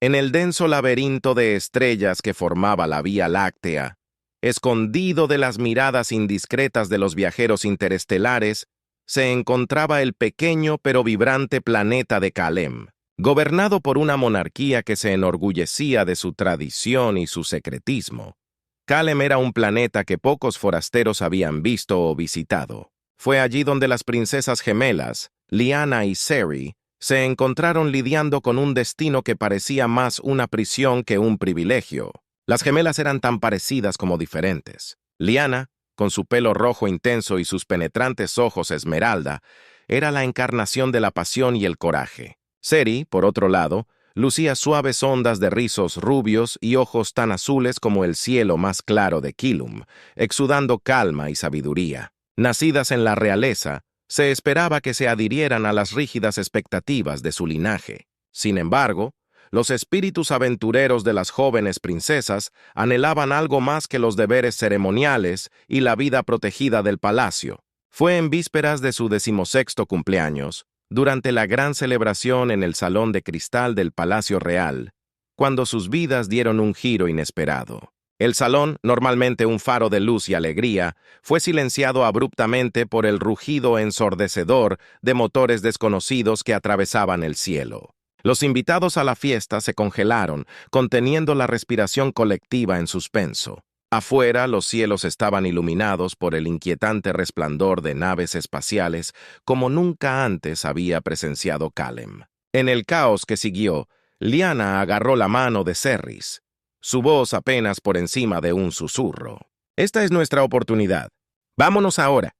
En el denso laberinto de estrellas que formaba la Vía Láctea, escondido de las miradas indiscretas de los viajeros interestelares, se encontraba el pequeño pero vibrante planeta de Kalem, gobernado por una monarquía que se enorgullecía de su tradición y su secretismo. Kalem era un planeta que pocos forasteros habían visto o visitado. Fue allí donde las princesas gemelas, Lyanna y Ceri, se encontraron lidiando con un destino que parecía más una prisión que un privilegio. Las gemelas eran tan parecidas como diferentes. Lyanna, con su pelo rojo intenso y sus penetrantes ojos esmeralda, era la encarnación de la pasión y el coraje. Ceri, por otro lado, lucía suaves ondas de rizos rubios y ojos tan azules como el cielo más claro de Kilum, exudando calma y sabiduría. Nacidas en la realeza, se esperaba que se adhirieran a las rígidas expectativas de su linaje. Sin embargo, los espíritus aventureros de las jóvenes princesas anhelaban algo más que los deberes ceremoniales y la vida protegida del palacio. Fue en vísperas de su 16º cumpleaños, durante la gran celebración en el Salón de Cristal del Palacio Real, cuando sus vidas dieron un giro inesperado. El salón, normalmente un faro de luz y alegría, fue silenciado abruptamente por el rugido ensordecedor de motores desconocidos que atravesaban el cielo. Los invitados a la fiesta se congelaron, conteniendo la respiración colectiva en suspenso. Afuera, los cielos estaban iluminados por el inquietante resplandor de naves espaciales como nunca antes había presenciado Kalem. En el caos que siguió, Lyanna agarró la mano de Cerys, su voz apenas por encima de un susurro. «Esta es nuestra oportunidad. Vámonos ahora».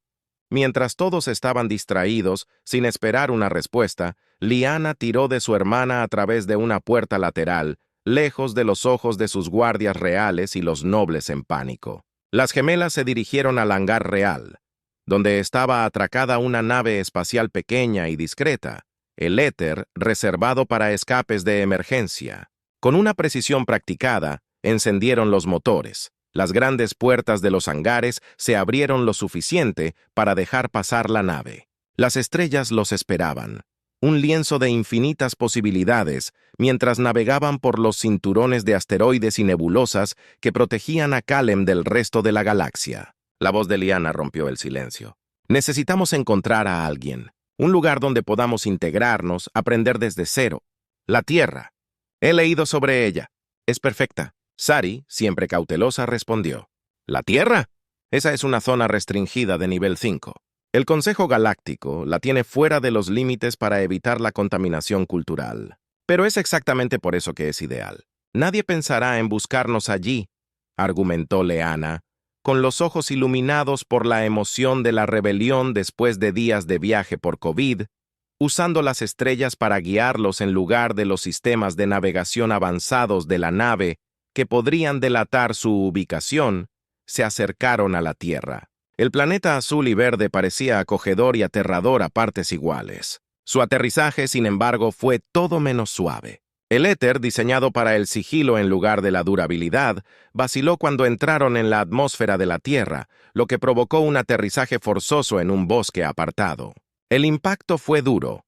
Mientras todos estaban distraídos, sin esperar una respuesta, Lyanna tiró de su hermana a través de una puerta lateral, lejos de los ojos de sus guardias reales y los nobles en pánico. Las gemelas se dirigieron al hangar real, donde estaba atracada una nave espacial pequeña y discreta, el éter reservado para escapes de emergencia. Con una precisión practicada, encendieron los motores. Las grandes puertas de los hangares se abrieron lo suficiente para dejar pasar la nave. Las estrellas los esperaban, un lienzo de infinitas posibilidades, mientras navegaban por los cinturones de asteroides y nebulosas que protegían a Kalem del resto de la galaxia. La voz de Lyanna rompió el silencio. «Necesitamos encontrar a alguien, un lugar donde podamos integrarnos, aprender desde cero. La Tierra. He leído sobre ella. Es perfecta». Sari, siempre cautelosa, respondió: «¿La Tierra? Esa es una zona restringida de nivel 5. El Consejo Galáctico la tiene fuera de los límites para evitar la contaminación cultural. Pero es exactamente por eso que es ideal. Nadie pensará en buscarnos allí», argumentó Lyanna, con los ojos iluminados por la emoción de la rebelión después de días de viaje por COVID, usando las estrellas para guiarlos en lugar de los sistemas de navegación avanzados de la nave que podrían delatar su ubicación. Se acercaron a la Tierra. El planeta azul y verde parecía acogedor y aterrador a partes iguales. Su aterrizaje, sin embargo, fue todo menos suave. El éter, diseñado para el sigilo en lugar de la durabilidad, vaciló cuando entraron en la atmósfera de la Tierra, lo que provocó un aterrizaje forzoso en un bosque apartado. El impacto fue duro.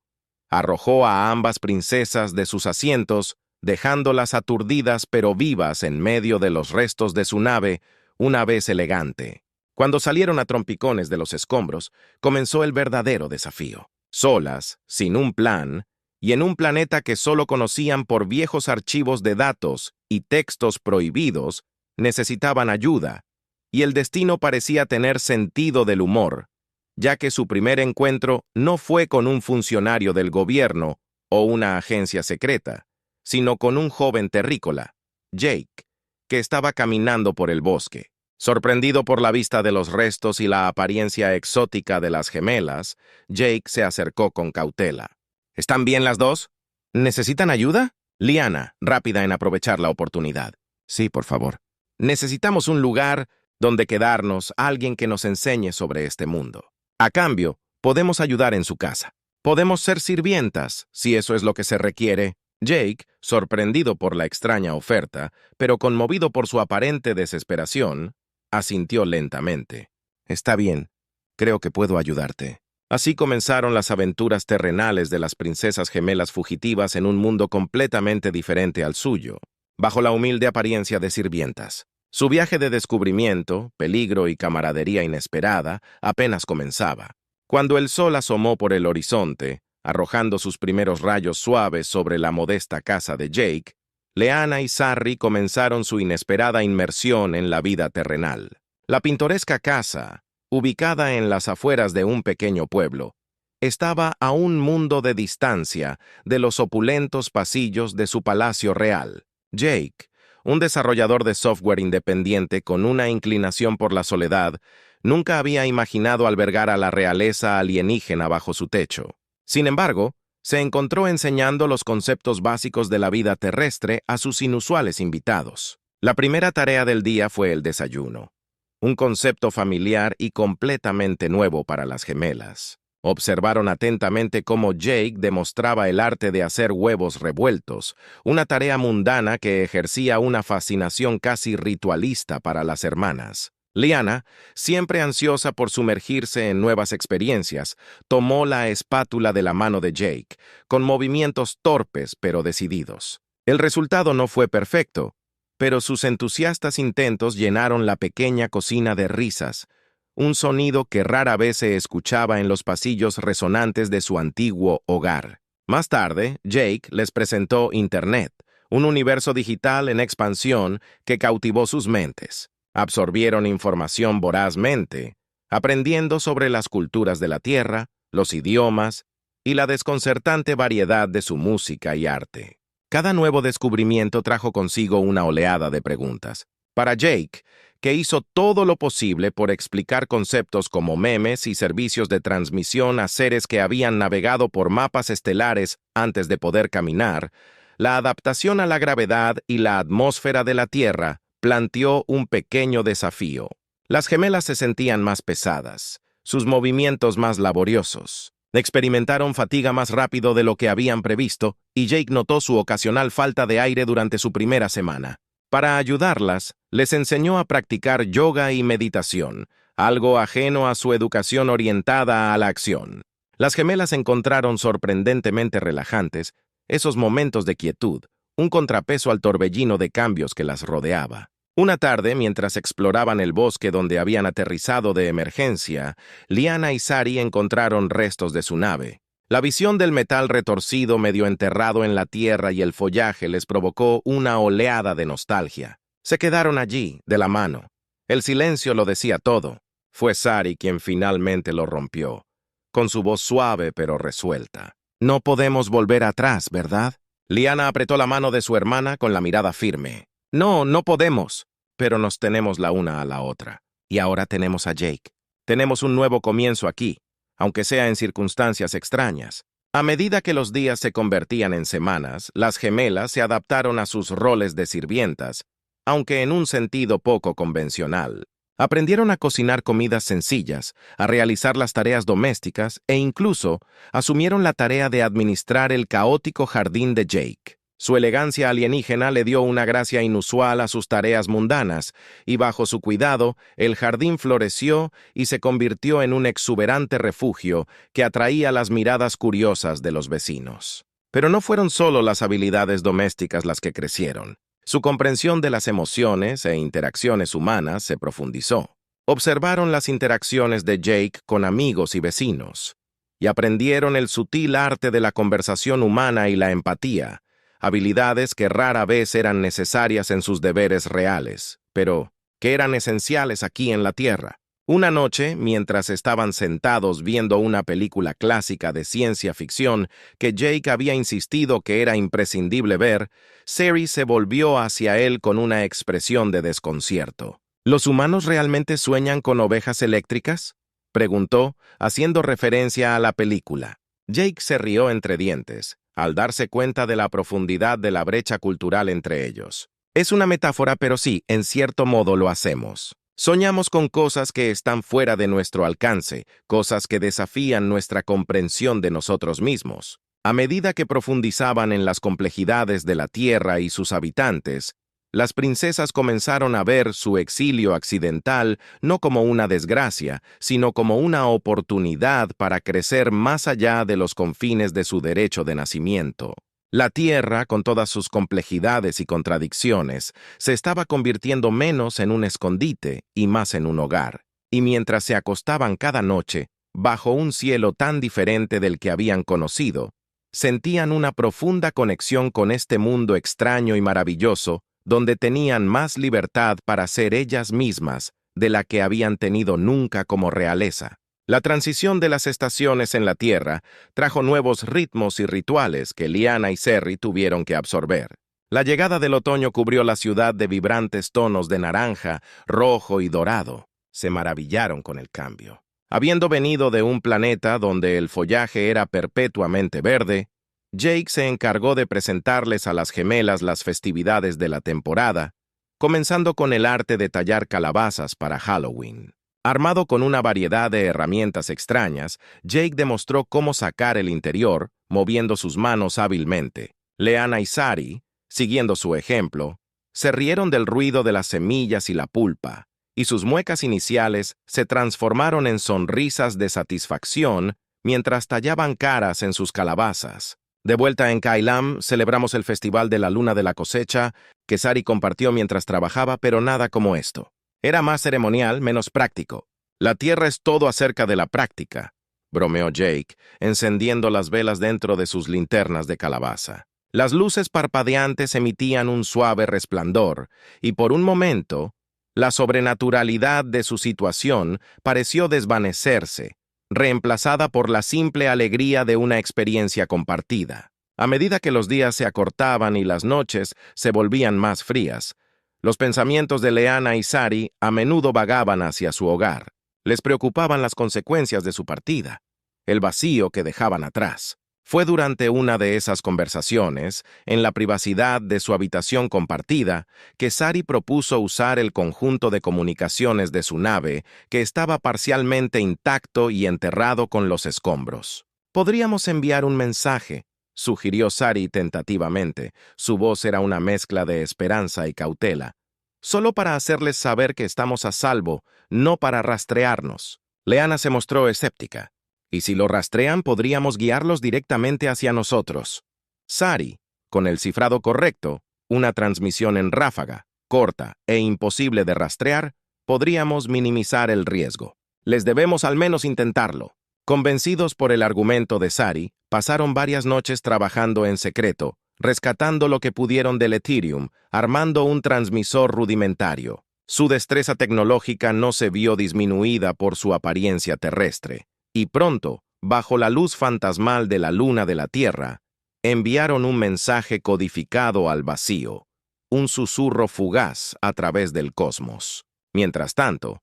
Arrojó a ambas princesas de sus asientos, dejándolas aturdidas pero vivas en medio de los restos de su nave, una vez elegante. Cuando salieron a trompicones de los escombros, comenzó el verdadero desafío. Solas, sin un plan, y en un planeta que solo conocían por viejos archivos de datos y textos prohibidos, necesitaban ayuda, y el destino parecía tener sentido del humor, ya que su primer encuentro no fue con un funcionario del gobierno o una agencia secreta, sino con un joven terrícola, Jake, que estaba caminando por el bosque. Sorprendido por la vista de los restos y la apariencia exótica de las gemelas, Jake se acercó con cautela. «¿Están bien las dos? ¿Necesitan ayuda?» Lyanna, rápida en aprovechar la oportunidad. «Sí, por favor. Necesitamos un lugar donde quedarnos, alguien que nos enseñe sobre este mundo. A cambio, podemos ayudar en su casa. Podemos ser sirvientas, si eso es lo que se requiere». Jake, sorprendido por la extraña oferta, pero conmovido por su aparente desesperación, asintió lentamente. «Está bien. Creo que puedo ayudarte». Así comenzaron las aventuras terrenales de las princesas gemelas fugitivas en un mundo completamente diferente al suyo, bajo la humilde apariencia de sirvientas. Su viaje de descubrimiento, peligro y camaradería inesperada apenas comenzaba. Cuando el sol asomó por el horizonte, arrojando sus primeros rayos suaves sobre la modesta casa de Jake, Lyanna y Sarri comenzaron su inesperada inmersión en la vida terrenal. La pintoresca casa, ubicada en las afueras de un pequeño pueblo, estaba a un mundo de distancia de los opulentos pasillos de su palacio real. Jake, un desarrollador de software independiente con una inclinación por la soledad, nunca había imaginado albergar a la realeza alienígena bajo su techo. Sin embargo, se encontró enseñando los conceptos básicos de la vida terrestre a sus inusuales invitados. La primera tarea del día fue el desayuno, un concepto familiar y completamente nuevo para las gemelas. Observaron atentamente cómo Jake demostraba el arte de hacer huevos revueltos, una tarea mundana que ejercía una fascinación casi ritualista para las hermanas. Lyanna, siempre ansiosa por sumergirse en nuevas experiencias, tomó la espátula de la mano de Jake, con movimientos torpes pero decididos. El resultado no fue perfecto, pero sus entusiastas intentos llenaron la pequeña cocina de risas, un sonido que rara vez se escuchaba en los pasillos resonantes de su antiguo hogar. Más tarde, Jake les presentó Internet, un universo digital en expansión que cautivó sus mentes. Absorbieron información vorazmente, aprendiendo sobre las culturas de la Tierra, los idiomas y la desconcertante variedad de su música y arte. Cada nuevo descubrimiento trajo consigo una oleada de preguntas. Para Jake, que hizo todo lo posible por explicar conceptos como memes y servicios de transmisión a seres que habían navegado por mapas estelares antes de poder caminar, la adaptación a la gravedad y la atmósfera de la Tierra planteó un pequeño desafío. Las gemelas se sentían más pesadas, sus movimientos más laboriosos. Experimentaron fatiga más rápido de lo que habían previsto, y Jake notó su ocasional falta de aire durante su primera semana. Para ayudarlas, les enseñó a practicar yoga y meditación, algo ajeno a su educación orientada a la acción. Las gemelas encontraron sorprendentemente relajantes esos momentos de quietud, un contrapeso al torbellino de cambios que las rodeaba. Una tarde, mientras exploraban el bosque donde habían aterrizado de emergencia, Lyanna y Sarri encontraron restos de su nave. La visión del metal retorcido medio enterrado en la tierra y el follaje les provocó una oleada de nostalgia. Se quedaron allí, de la mano. El silencio lo decía todo. Fue Sarri quien finalmente lo rompió, con su voz suave pero resuelta. «No podemos volver atrás, ¿verdad?» Lyanna apretó la mano de su hermana con la mirada firme. «No, no podemos, pero nos tenemos la una a la otra. Y ahora tenemos a Jake. Tenemos un nuevo comienzo aquí, aunque sea en circunstancias extrañas». A medida que los días se convertían en semanas, las gemelas se adaptaron a sus roles de sirvientas, aunque en un sentido poco convencional. Aprendieron a cocinar comidas sencillas, a realizar las tareas domésticas e incluso asumieron la tarea de administrar el caótico jardín de Jake. Su elegancia alienígena le dio una gracia inusual a sus tareas mundanas, y bajo su cuidado, el jardín floreció y se convirtió en un exuberante refugio que atraía las miradas curiosas de los vecinos. Pero no fueron solo las habilidades domésticas las que crecieron. Su comprensión de las emociones e interacciones humanas se profundizó. Observaron las interacciones de Jake con amigos y vecinos, y aprendieron el sutil arte de la conversación humana y la empatía, habilidades que rara vez eran necesarias en sus deberes reales, pero que eran esenciales aquí en la Tierra. Una noche, mientras estaban sentados viendo una película clásica de ciencia ficción que Jake había insistido que era imprescindible ver, Sarri se volvió hacia él con una expresión de desconcierto. ¿Los humanos realmente sueñan con ovejas eléctricas?, preguntó, haciendo referencia a la película. Jake se rió entre dientes, al darse cuenta de la profundidad de la brecha cultural entre ellos. Es una metáfora, pero sí, en cierto modo lo hacemos. Soñamos con cosas que están fuera de nuestro alcance, cosas que desafían nuestra comprensión de nosotros mismos. A medida que profundizaban en las complejidades de la Tierra y sus habitantes, Las princesas comenzaron a ver su exilio accidental no como una desgracia, sino como una oportunidad para crecer más allá de los confines de su derecho de nacimiento. La tierra, con todas sus complejidades y contradicciones, se estaba convirtiendo menos en un escondite y más en un hogar. Y mientras se acostaban cada noche, bajo un cielo tan diferente del que habían conocido, sentían una profunda conexión con este mundo extraño y maravilloso, donde tenían más libertad para ser ellas mismas de la que habían tenido nunca como realeza. La transición de las estaciones en la Tierra trajo nuevos ritmos y rituales que Lyanna y Serry tuvieron que absorber. La llegada del otoño cubrió la ciudad de vibrantes tonos de naranja, rojo y dorado. Se maravillaron con el cambio. Habiendo venido de un planeta donde el follaje era perpetuamente verde, Jake se encargó de presentarles a las gemelas las festividades de la temporada, comenzando con el arte de tallar calabazas para Halloween. Armado con una variedad de herramientas extrañas, Jake demostró cómo sacar el interior, moviendo sus manos hábilmente. Lyanna y Sari, siguiendo su ejemplo, se rieron del ruido de las semillas y la pulpa, y sus muecas iniciales se transformaron en sonrisas de satisfacción mientras tallaban caras en sus calabazas. De vuelta en Kailam, celebramos el festival de la luna de la cosecha, que Sari compartió mientras trabajaba, pero nada como esto. Era más ceremonial, menos práctico. La tierra es todo acerca de la práctica, bromeó Jake, encendiendo las velas dentro de sus linternas de calabaza. Las luces parpadeantes emitían un suave resplandor, y por un momento, la sobrenaturalidad de su situación pareció desvanecerse, reemplazada por la simple alegría de una experiencia compartida. A medida que los días se acortaban y las noches se volvían más frías, los pensamientos de Lyanna y Sari a menudo vagaban hacia su hogar. Les preocupaban las consecuencias de su partida, el vacío que dejaban atrás. Fue durante una de esas conversaciones, en la privacidad de su habitación compartida, que Sari propuso usar el conjunto de comunicaciones de su nave, que estaba parcialmente intacto y enterrado con los escombros. «Podríamos enviar un mensaje», sugirió Sari tentativamente. Su voz era una mezcla de esperanza y cautela. «Solo para hacerles saber que estamos a salvo, no para rastrearnos». Lyanna se mostró escéptica. «Y si lo rastrean, podríamos guiarlos directamente hacia nosotros». Sari, con el cifrado correcto, una transmisión en ráfaga, corta e imposible de rastrear, podríamos minimizar el riesgo. «Les debemos al menos intentarlo». Convencidos por el argumento de Sari, pasaron varias noches trabajando en secreto, rescatando lo que pudieron del Ethereum, armando un transmisor rudimentario. Su destreza tecnológica no se vio disminuida por su apariencia terrestre, y pronto, bajo la luz fantasmal de la luna de la Tierra, enviaron un mensaje codificado al vacío, un susurro fugaz a través del cosmos. Mientras tanto,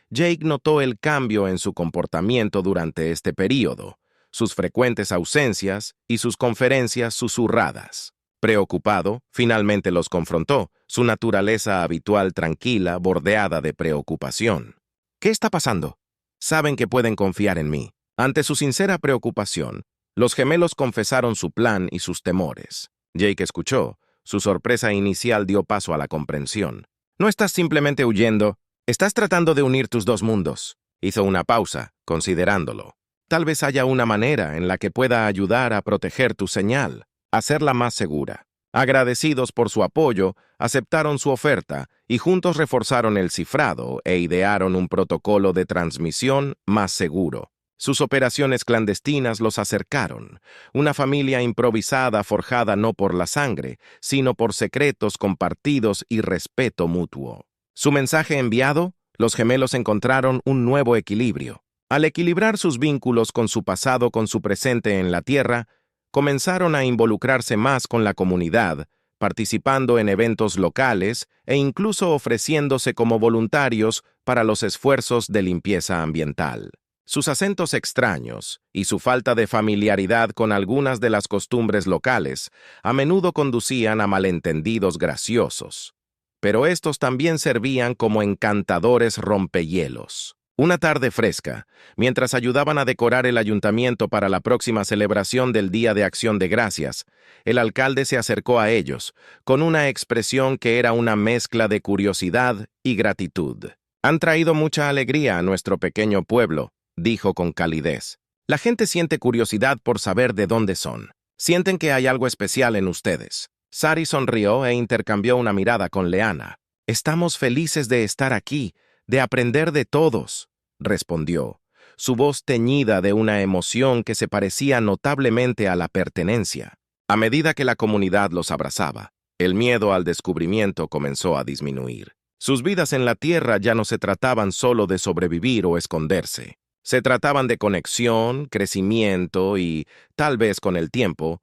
Jake notó el cambio en su comportamiento durante este período, sus frecuentes ausencias y sus conferencias susurradas. Preocupado, finalmente los confrontó, su naturaleza habitual tranquila, bordeada de preocupación. «¿Qué está pasando?» «Saben que pueden confiar en mí». Ante su sincera preocupación, los gemelos confesaron su plan y sus temores. Jake escuchó. Su sorpresa inicial dio paso a la comprensión. «No estás simplemente huyendo. Estás tratando de unir tus dos mundos». Hizo una pausa, considerándolo. «Tal vez haya una manera en la que pueda ayudar a proteger tu señal, hacerla más segura». Agradecidos por su apoyo, aceptaron su oferta y juntos reforzaron el cifrado e idearon un protocolo de transmisión más seguro. Sus operaciones clandestinas los acercaron, una familia improvisada forjada no por la sangre, sino por secretos compartidos y respeto mutuo. Su mensaje enviado, los gemelos encontraron un nuevo equilibrio. Al equilibrar sus vínculos con su pasado con su presente en la Tierra, comenzaron a involucrarse más con la comunidad, participando en eventos locales e incluso ofreciéndose como voluntarios para los esfuerzos de limpieza ambiental. Sus acentos extraños y su falta de familiaridad con algunas de las costumbres locales a menudo conducían a malentendidos graciosos, pero estos también servían como encantadores rompehielos. Una tarde fresca, mientras ayudaban a decorar el ayuntamiento para la próxima celebración del Día de Acción de Gracias, el alcalde se acercó a ellos, con una expresión que era una mezcla de curiosidad y gratitud. «Han traído mucha alegría a nuestro pequeño pueblo», dijo con calidez. «La gente siente curiosidad por saber de dónde son. Sienten que hay algo especial en ustedes». Sari sonrió e intercambió una mirada con Leanna. «Estamos felices de estar aquí, de aprender de todos», respondió, su voz teñida de una emoción que se parecía notablemente a la pertenencia. A medida que la comunidad los abrazaba, el miedo al descubrimiento comenzó a disminuir. Sus vidas en la Tierra ya no se trataban solo de sobrevivir o esconderse. Se trataban de conexión, crecimiento y, tal vez con el tiempo,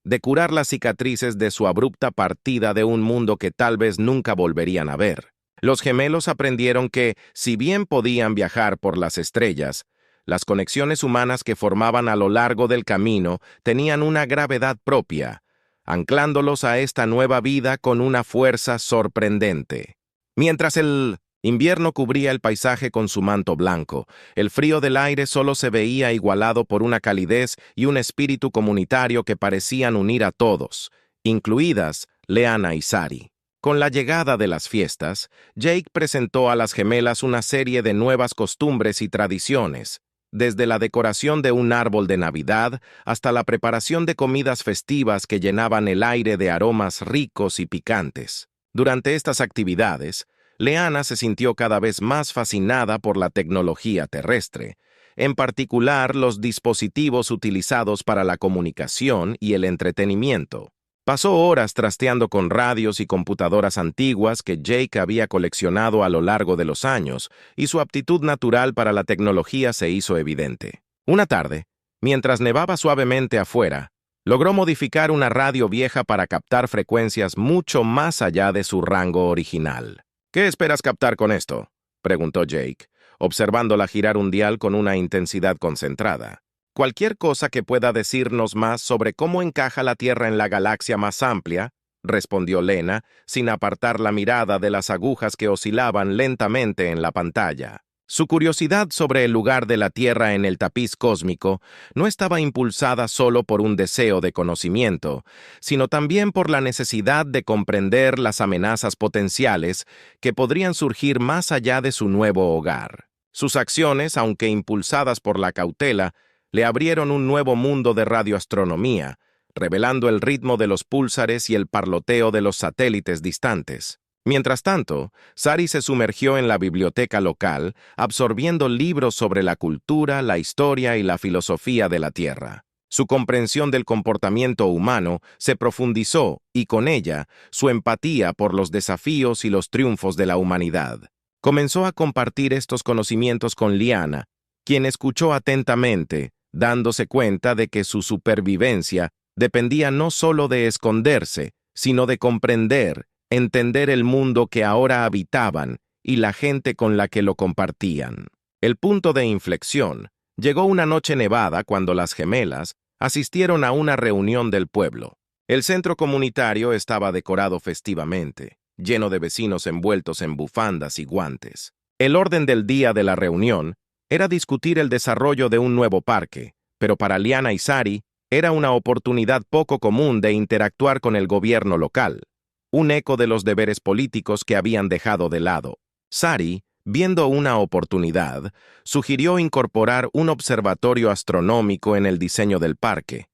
de curar las cicatrices de su abrupta partida de un mundo que tal vez nunca volverían a ver. Los gemelos aprendieron que, si bien podían viajar por las estrellas, las conexiones humanas que formaban a lo largo del camino tenían una gravedad propia, anclándolos a esta nueva vida con una fuerza sorprendente. Mientras el invierno cubría el paisaje con su manto blanco, el frío del aire solo se veía igualado por una calidez y un espíritu comunitario que parecían unir a todos, incluidas Leanna y Sari. Con la llegada de las fiestas, Jake presentó a las gemelas una serie de nuevas costumbres y tradiciones, desde la decoración de un árbol de Navidad hasta la preparación de comidas festivas que llenaban el aire de aromas ricos y picantes. Durante estas actividades, Leanna se sintió cada vez más fascinada por la tecnología terrestre, en particular los dispositivos utilizados para la comunicación y el entretenimiento. Pasó horas trasteando con radios y computadoras antiguas que Jake había coleccionado a lo largo de los años, y su aptitud natural para la tecnología se hizo evidente. Una tarde, mientras nevaba suavemente afuera, logró modificar una radio vieja para captar frecuencias mucho más allá de su rango original. «¿Qué esperas captar con esto?», preguntó Jake, observándola girar un dial con una intensidad concentrada. «Cualquier cosa que pueda decirnos más sobre cómo encaja la Tierra en la galaxia más amplia», respondió Lena, sin apartar la mirada de las agujas que oscilaban lentamente en la pantalla. Su curiosidad sobre el lugar de la Tierra en el tapiz cósmico no estaba impulsada solo por un deseo de conocimiento, sino también por la necesidad de comprender las amenazas potenciales que podrían surgir más allá de su nuevo hogar. Sus acciones, aunque impulsadas por la cautela, le abrieron un nuevo mundo de radioastronomía, revelando el ritmo de los púlsares y el parloteo de los satélites distantes. Mientras tanto, Sari se sumergió en la biblioteca local, absorbiendo libros sobre la cultura, la historia y la filosofía de la Tierra. Su comprensión del comportamiento humano se profundizó y, con ella, su empatía por los desafíos y los triunfos de la humanidad. Comenzó a compartir estos conocimientos con Leanna, quien escuchó atentamente, dándose cuenta de que su supervivencia dependía no solo de esconderse, sino de comprender, entender el mundo que ahora habitaban y la gente con la que lo compartían. El punto de inflexión llegó una noche nevada cuando las gemelas asistieron a una reunión del pueblo. El centro comunitario estaba decorado festivamente, lleno de vecinos envueltos en bufandas y guantes. El orden del día de la reunión era discutir el desarrollo de un nuevo parque, pero para Leanna y Sari era una oportunidad poco común de interactuar con el gobierno local, un eco de los deberes políticos que habían dejado de lado. Sari, viendo una oportunidad, sugirió incorporar un observatorio astronómico en el diseño del parque,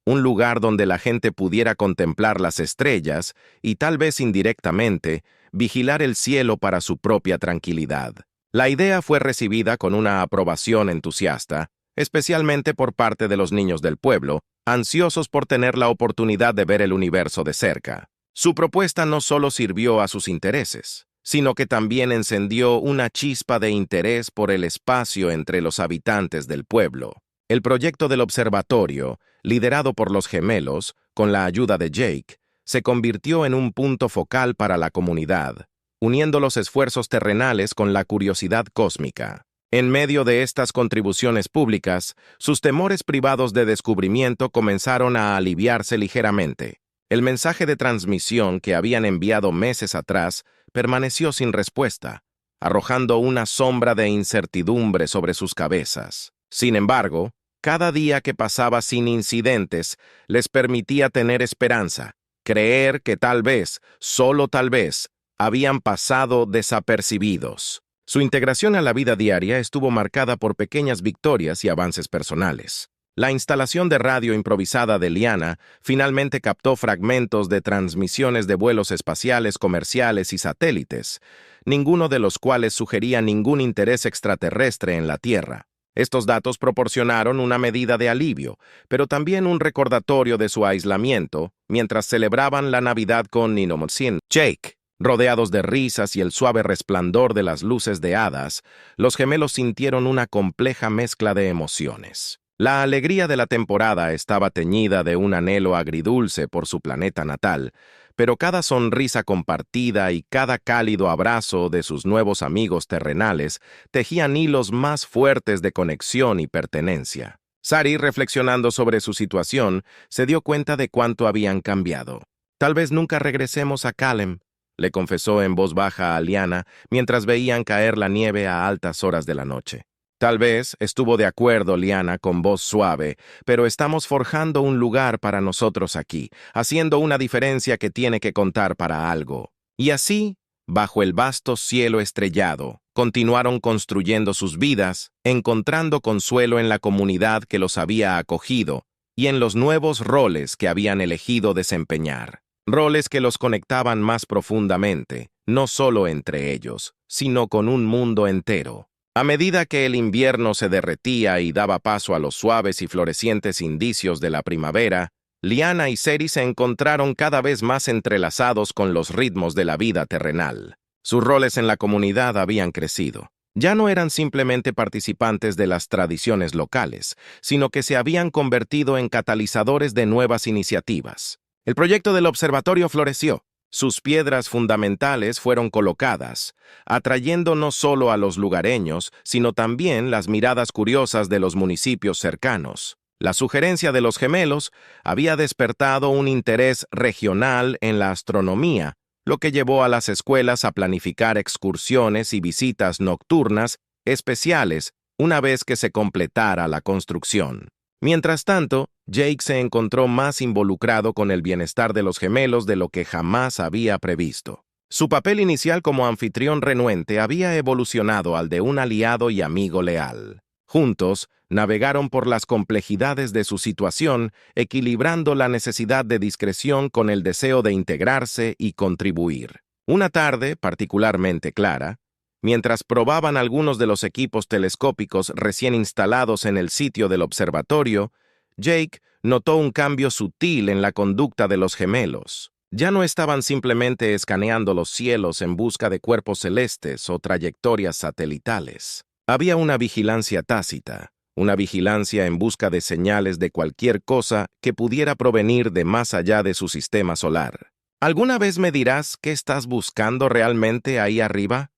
un lugar donde la gente pudiera contemplar las estrellas y, tal vez indirectamente, vigilar el cielo para su propia tranquilidad. La idea fue recibida con una aprobación entusiasta, especialmente por parte de los niños del pueblo, ansiosos por tener la oportunidad de ver el universo de cerca. Su propuesta no solo sirvió a sus intereses, sino que también encendió una chispa de interés por el espacio entre los habitantes del pueblo. El proyecto del observatorio, liderado por los gemelos, con la ayuda de Jake, se convirtió en un punto focal para la comunidad, uniendo los esfuerzos terrenales con la curiosidad cósmica. En medio de estas contribuciones públicas, sus temores privados de descubrimiento comenzaron a aliviarse ligeramente. El mensaje de transmisión que habían enviado meses atrás permaneció sin respuesta, arrojando una sombra de incertidumbre sobre sus cabezas. Sin embargo, cada día que pasaba sin incidentes les permitía tener esperanza, creer que tal vez, solo tal vez, habían pasado desapercibidos. Su integración a la vida diaria estuvo marcada por pequeñas victorias y avances personales. La instalación de radio improvisada de Liana finalmente captó fragmentos de transmisiones de vuelos espaciales comerciales y satélites, ninguno de los cuales sugería ningún interés extraterrestre en la Tierra. Estos datos proporcionaron una medida de alivio, pero también un recordatorio de su aislamiento mientras celebraban la Navidad con Ninomotsin. Jake, rodeados de risas y el suave resplandor de las luces de hadas, los gemelos sintieron una compleja mezcla de emociones. La alegría de la temporada estaba teñida de un anhelo agridulce por su planeta natal, pero cada sonrisa compartida y cada cálido abrazo de sus nuevos amigos terrenales tejían hilos más fuertes de conexión y pertenencia. Sari, reflexionando sobre su situación, se dio cuenta de cuánto habían cambiado. «Tal vez nunca regresemos a Kalem», le confesó en voz baja a Liana mientras veían caer la nieve a altas horas de la noche. «Tal vez», estuvo de acuerdo Liana con voz suave, «pero estamos forjando un lugar para nosotros aquí, haciendo una diferencia que tiene que contar para algo». Y así, bajo el vasto cielo estrellado, continuaron construyendo sus vidas, encontrando consuelo en la comunidad que los había acogido y en los nuevos roles que habían elegido desempeñar. Roles que los conectaban más profundamente, no solo entre ellos, sino con un mundo entero. A medida que el invierno se derretía y daba paso a los suaves y florecientes indicios de la primavera, Liana y Seri se encontraron cada vez más entrelazados con los ritmos de la vida terrenal. Sus roles en la comunidad habían crecido. Ya no eran simplemente participantes de las tradiciones locales, sino que se habían convertido en catalizadores de nuevas iniciativas. El proyecto del observatorio floreció. Sus piedras fundamentales fueron colocadas, atrayendo no solo a los lugareños, sino también las miradas curiosas de los municipios cercanos. La sugerencia de los gemelos había despertado un interés regional en la astronomía, lo que llevó a las escuelas a planificar excursiones y visitas nocturnas especiales una vez que se completara la construcción. Mientras tanto, Jake se encontró más involucrado con el bienestar de los gemelos de lo que jamás había previsto. Su papel inicial como anfitrión renuente había evolucionado al de un aliado y amigo leal. Juntos, navegaron por las complejidades de su situación, equilibrando la necesidad de discreción con el deseo de integrarse y contribuir. Una tarde particularmente clara, mientras probaban algunos de los equipos telescópicos recién instalados en el sitio del observatorio, Jake notó un cambio sutil en la conducta de los gemelos. Ya no estaban simplemente escaneando los cielos en busca de cuerpos celestes o trayectorias satelitales. Había una vigilancia tácita, una vigilancia en busca de señales de cualquier cosa que pudiera provenir de más allá de su sistema solar. ¿Alguna vez me dirás qué estás buscando realmente ahí arriba?,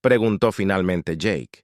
preguntó finalmente Jake.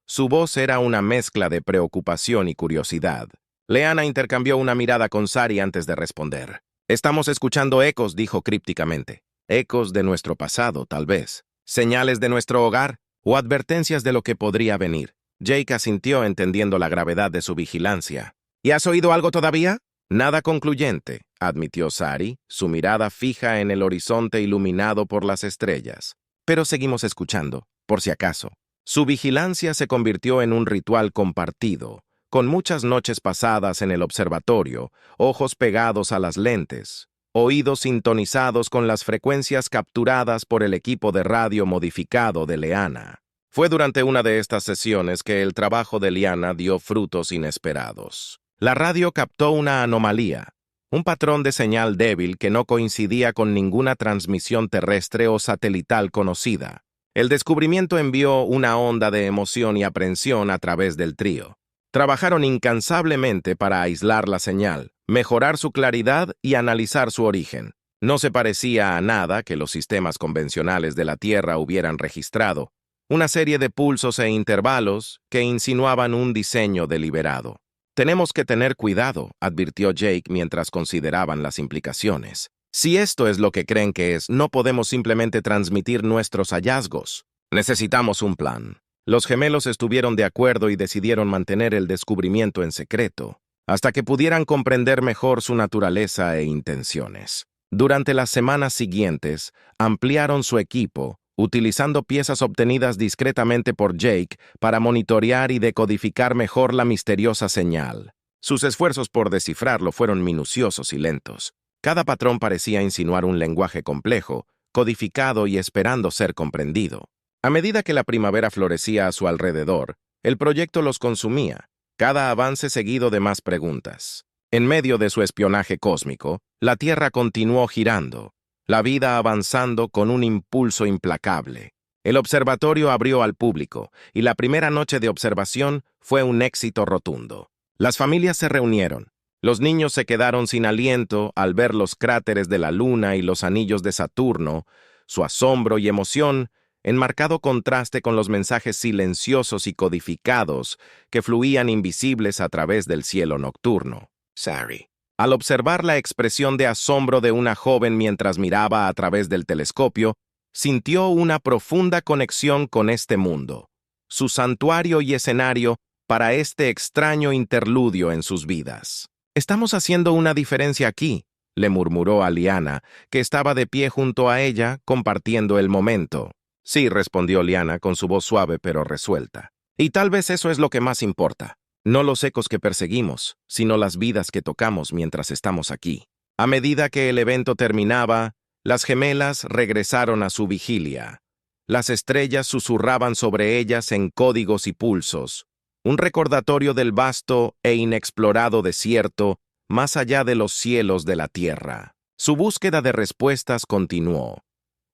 Su voz era una mezcla de preocupación y curiosidad. Liana intercambió una mirada con Sari antes de responder. «Estamos escuchando ecos», dijo crípticamente. «Ecos de nuestro pasado, tal vez. Señales de nuestro hogar o advertencias de lo que podría venir». Jake asintió entendiendo la gravedad de su vigilancia. «¿Y has oído algo todavía?» «Nada concluyente», admitió Sari, su mirada fija en el horizonte iluminado por las estrellas. «Pero seguimos escuchando, por si acaso». Su vigilancia se convirtió en un ritual compartido, con muchas noches pasadas en el observatorio, ojos pegados a las lentes, oídos sintonizados con las frecuencias capturadas por el equipo de radio modificado de Liana. Fue durante una de estas sesiones que el trabajo de Liana dio frutos inesperados. La radio captó una anomalía, un patrón de señal débil que no coincidía con ninguna transmisión terrestre o satelital conocida. El descubrimiento envió una onda de emoción y aprensión a través del trío. Trabajaron incansablemente para aislar la señal, mejorar su claridad y analizar su origen. No se parecía a nada que los sistemas convencionales de la Tierra hubieran registrado, una serie de pulsos e intervalos que insinuaban un diseño deliberado. «Tenemos que tener cuidado», advirtió Jake mientras consideraban las implicaciones. «Si esto es lo que creen que es, no podemos simplemente transmitir nuestros hallazgos». Necesitamos un plan. Los gemelos estuvieron de acuerdo y decidieron mantener el descubrimiento en secreto, hasta que pudieran comprender mejor su naturaleza e intenciones. Durante las semanas siguientes, ampliaron su equipo, utilizando piezas obtenidas discretamente por Jake para monitorear y decodificar mejor la misteriosa señal. Sus esfuerzos por descifrarlo fueron minuciosos y lentos. Cada patrón parecía insinuar un lenguaje complejo, codificado y esperando ser comprendido. A medida que la primavera florecía a su alrededor, el proyecto los consumía, cada avance seguido de más preguntas. En medio de su espionaje cósmico, la Tierra continuó girando, la vida avanzando con un impulso implacable. El observatorio abrió al público, y la primera noche de observación fue un éxito rotundo. Las familias se reunieron. Los niños se quedaron sin aliento al ver los cráteres de la Luna y los anillos de Saturno, su asombro y emoción en marcado contraste con los mensajes silenciosos y codificados que fluían invisibles a través del cielo nocturno. Sari, al observar la expresión de asombro de una joven mientras miraba a través del telescopio, sintió una profunda conexión con este mundo, su santuario y escenario para este extraño interludio en sus vidas. «Estamos haciendo una diferencia aquí», le murmuró a Liana, que estaba de pie junto a ella, compartiendo el momento. «Sí», respondió Liana con su voz suave pero resuelta. «Y tal vez eso es lo que más importa. No los ecos que perseguimos, sino las vidas que tocamos mientras estamos aquí». A medida que el evento terminaba, las gemelas regresaron a su vigilia. Las estrellas susurraban sobre ellas en códigos y pulsos, un recordatorio del vasto e inexplorado desierto más allá de los cielos de la Tierra. Su búsqueda de respuestas continuó.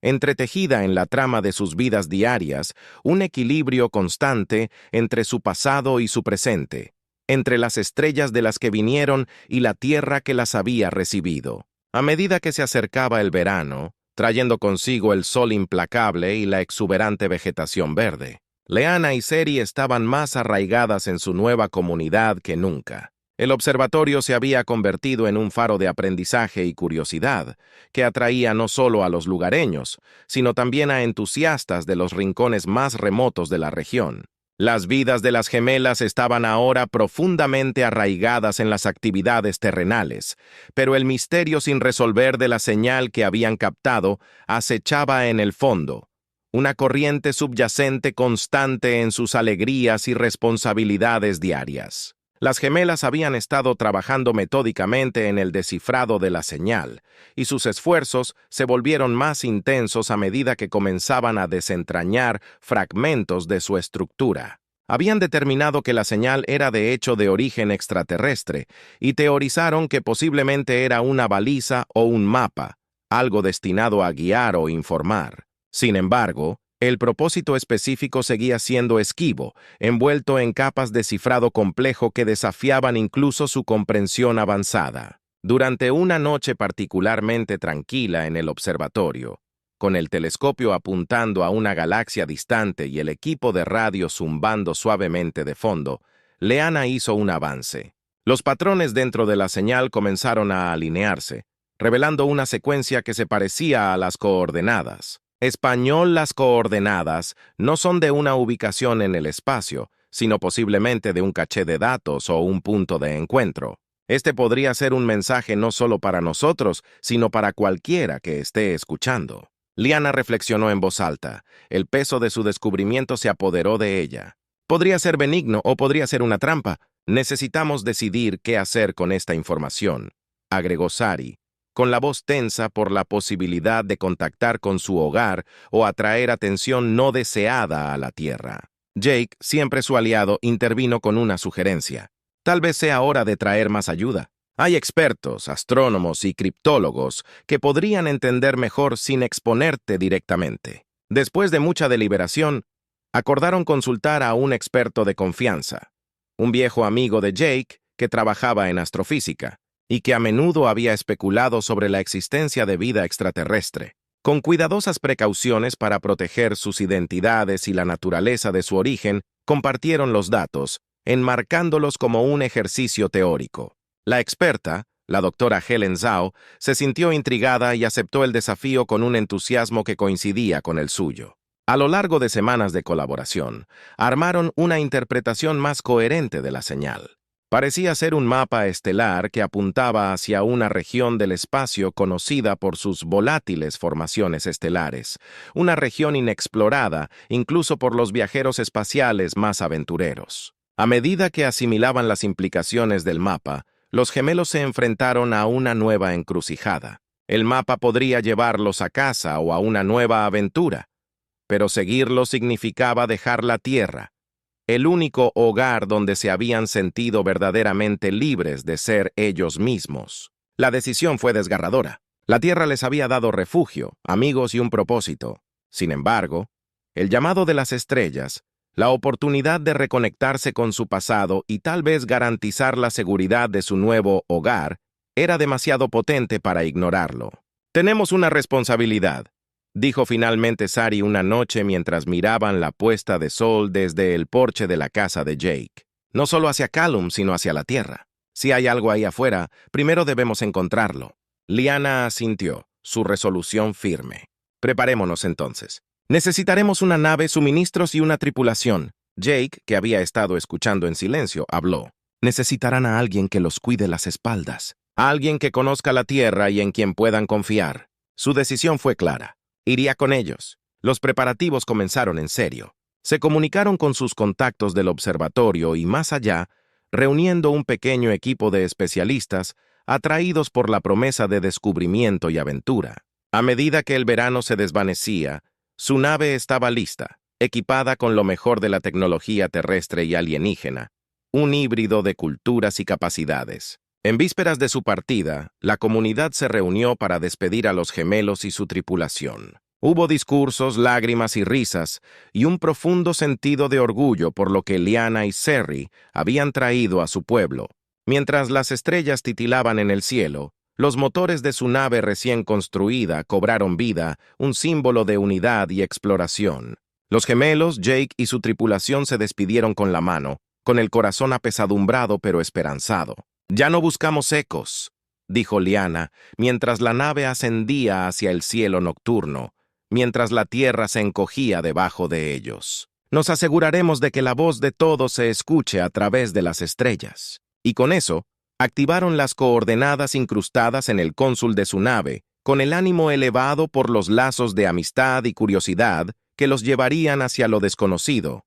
Entretejida en la trama de sus vidas diarias, un equilibrio constante entre su pasado y su presente, entre las estrellas de las que vinieron y la tierra que las había recibido. A medida que se acercaba el verano, trayendo consigo el sol implacable y la exuberante vegetación verde, Liana y Seri estaban más arraigadas en su nueva comunidad que nunca. El observatorio se había convertido en un faro de aprendizaje y curiosidad, que atraía no solo a los lugareños, sino también a entusiastas de los rincones más remotos de la región. Las vidas de las gemelas estaban ahora profundamente arraigadas en las actividades terrenales, pero el misterio sin resolver de la señal que habían captado acechaba en el fondo, una corriente subyacente constante en sus alegrías y responsabilidades diarias. Las gemelas habían estado trabajando metódicamente en el descifrado de la señal, y sus esfuerzos se volvieron más intensos a medida que comenzaban a desentrañar fragmentos de su estructura. Habían determinado que la señal era de hecho de origen extraterrestre, y teorizaron que posiblemente era una baliza o un mapa, algo destinado a guiar o informar. Sin embargo, el propósito específico seguía siendo esquivo, envuelto en capas de cifrado complejo que desafiaban incluso su comprensión avanzada. Durante una noche particularmente tranquila en el observatorio, con el telescopio apuntando a una galaxia distante y el equipo de radio zumbando suavemente de fondo, Liana hizo un avance. Los patrones dentro de la señal comenzaron a alinearse, revelando una secuencia que se parecía a las coordenadas. Español, las coordenadas no son de una ubicación en el espacio, sino posiblemente de un caché de datos o un punto de encuentro. Este podría ser un mensaje no solo para nosotros, sino para cualquiera que esté escuchando. Liana reflexionó en voz alta. El peso de su descubrimiento se apoderó de ella. Podría ser benigno o podría ser una trampa. Necesitamos decidir qué hacer con esta información, agregó Sari, con la voz tensa por la posibilidad de contactar con su hogar o atraer atención no deseada a la Tierra. Jake, siempre su aliado, intervino con una sugerencia. Tal vez sea hora de traer más ayuda. Hay expertos, astrónomos y criptólogos que podrían entender mejor sin exponerte directamente. Después de mucha deliberación, acordaron consultar a un experto de confianza, un viejo amigo de Jake que trabajaba en astrofísica y que a menudo había especulado sobre la existencia de vida extraterrestre. Con cuidadosas precauciones para proteger sus identidades y la naturaleza de su origen, compartieron los datos, enmarcándolos como un ejercicio teórico. La experta, la doctora Helen Zhao, se sintió intrigada y aceptó el desafío con un entusiasmo que coincidía con el suyo. A lo largo de semanas de colaboración, armaron una interpretación más coherente de la señal. Parecía ser un mapa estelar que apuntaba hacia una región del espacio conocida por sus volátiles formaciones estelares, una región inexplorada incluso por los viajeros espaciales más aventureros. A medida que asimilaban las implicaciones del mapa, los gemelos se enfrentaron a una nueva encrucijada. El mapa podría llevarlos a casa o a una nueva aventura, pero seguirlo significaba dejar la Tierra, el único hogar donde se habían sentido verdaderamente libres de ser ellos mismos. La decisión fue desgarradora. La Tierra les había dado refugio, amigos y un propósito. Sin embargo, el llamado de las estrellas, la oportunidad de reconectarse con su pasado y tal vez garantizar la seguridad de su nuevo hogar, era demasiado potente para ignorarlo. «Tenemos una responsabilidad», dijo finalmente Sari una noche mientras miraban la puesta de sol desde el porche de la casa de Jake. «No solo hacia Callum, sino hacia la Tierra. Si hay algo ahí afuera, primero debemos encontrarlo». Lyanna asintió, su resolución firme. «Preparémonos entonces. Necesitaremos una nave, suministros y una tripulación». Jake, que había estado escuchando en silencio, habló. «Necesitarán a alguien que los cuide las espaldas, a alguien que conozca la Tierra y en quien puedan confiar». Su decisión fue clara. Iría con ellos. Los preparativos comenzaron en serio. Se comunicaron con sus contactos del observatorio y más allá, reuniendo un pequeño equipo de especialistas atraídos por la promesa de descubrimiento y aventura. A medida que el verano se desvanecía, su nave estaba lista, equipada con lo mejor de la tecnología terrestre y alienígena, un híbrido de culturas y capacidades. En vísperas de su partida, la comunidad se reunió para despedir a los gemelos y su tripulación. Hubo discursos, lágrimas y risas, y un profundo sentido de orgullo por lo que Lyanna y Serry habían traído a su pueblo. Mientras las estrellas titilaban en el cielo, los motores de su nave recién construida cobraron vida, un símbolo de unidad y exploración. Los gemelos, Jake y su tripulación se despidieron con la mano, con el corazón apesadumbrado pero esperanzado. «Ya no buscamos ecos», dijo Lyanna, mientras la nave ascendía hacia el cielo nocturno, mientras la tierra se encogía debajo de ellos. «Nos aseguraremos de que la voz de todos se escuche a través de las estrellas». Y con eso, activaron las coordenadas incrustadas en el cónsul de su nave, con el ánimo elevado por los lazos de amistad y curiosidad que los llevarían hacia lo desconocido.